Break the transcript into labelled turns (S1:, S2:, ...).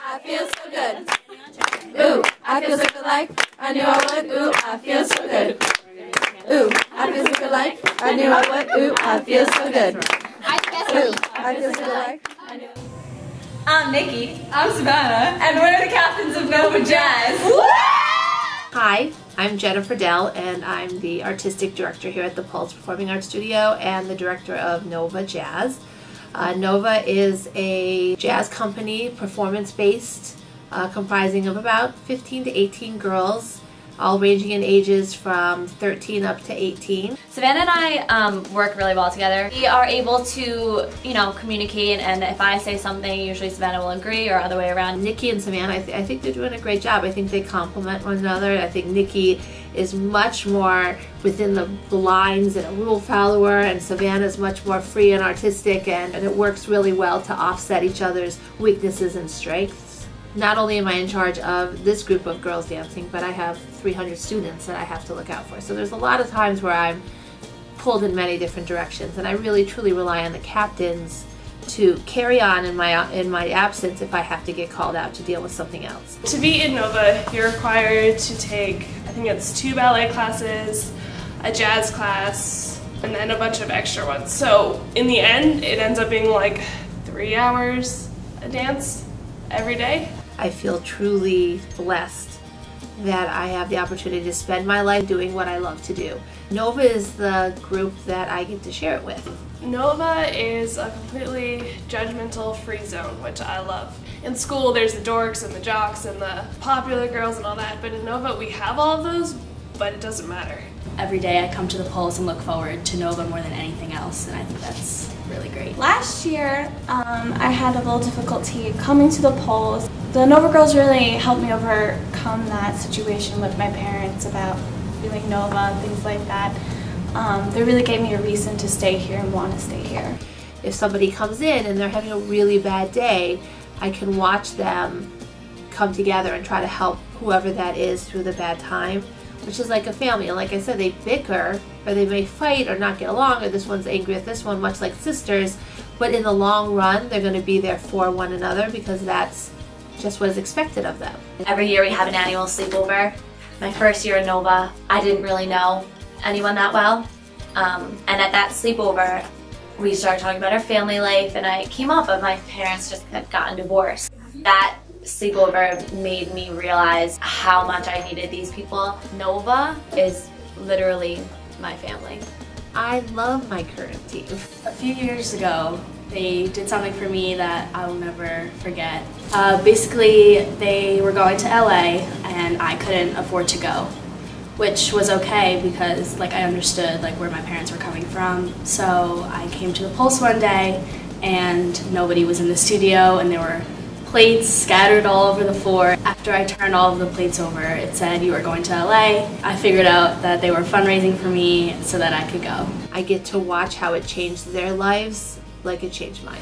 S1: I feel so good. Ooh, I feel so good like I knew I would. Ooh, I feel so good. Ooh, I feel so good like I knew I would. Ooh, I feel so good. Ooh, I feel so good like I knew.
S2: I'm Nikki. I'm Savannah. And we're the captains of Nova Jazz.
S3: Hi, I'm Jennifer Dell, and I'm the artistic director here at the Pulse Performing Arts Studio and the director of Nova Jazz. Nova is a jazz company, performance-based, comprising of about 15 to 18 girls, all ranging in ages from 13 up to 18.
S2: Savannah and I work really well together. We are able to, communicate, and if I say something, usually Savannah will agree, or other way around.
S3: Nikki and Savannah, I think they're doing a great job. I think they complement one another. I think Nikki is much more within the lines and a rule follower, and Savannah is much more free and artistic, and it works really well to offset each other's weaknesses and strengths. Not only am I in charge of this group of girls dancing, but I have 300 students that I have to look out for. So there's a lot of times where I'm pulled in many different directions, and I really truly rely on the captains to carry on in my absence if I have to get called out to deal with something else.
S4: To be in Nova, you're required to take, I think it's 2 ballet classes, a jazz class, and then a bunch of extra ones. So in the end, it ends up being like 3 hours a dance every day.
S3: I feel truly blessed that I have the opportunity to spend my life doing what I love to do. Nova is the group that I get to share it with.
S4: Nova is a completely judgmental free zone, which I love. In school there's the dorks and the jocks and the popular girls and all that, but in Nova we have all of those, but it doesn't matter.
S5: Every day I come to the Pulse and look forward to Nova more than anything else, and I think that's really great.
S6: Last year, I had a little difficulty coming to the Pulse. The Nova girls really helped me overcome that situation with my parents about doing Nova, things like that. They really gave me a reason to stay here and want to stay here.
S3: If somebody comes in and they're having a really bad day, I can watch them come together and try to help whoever that is through the bad time, which is like a family. And like I said, they bicker, or they may fight or not get along, or this one's angry at this one, much like sisters, but in the long run, they're going to be there for one another because that's just what is expected of them.
S2: Every year we have an annual sleepover. My first year in Nova, I didn't really know anyone that well. And at that sleepover, we started talking about our family life, and I came up that my parents just had gotten divorced. That sleepover made me realize how much I needed these people. Nova is literally my family.
S3: I love my current team.
S5: A few years ago, they did something for me that I will never forget. Basically, they were going to LA and I couldn't afford to go, which was okay because I understood where my parents were coming from. So I came to the Pulse one day and nobody was in the studio, and there were plates scattered all over the floor. After I turned all of the plates over, it said, "You are going to LA." I figured out that they were fundraising for me so that I could go.
S3: I get to watch how it changed their lives like it changed mine.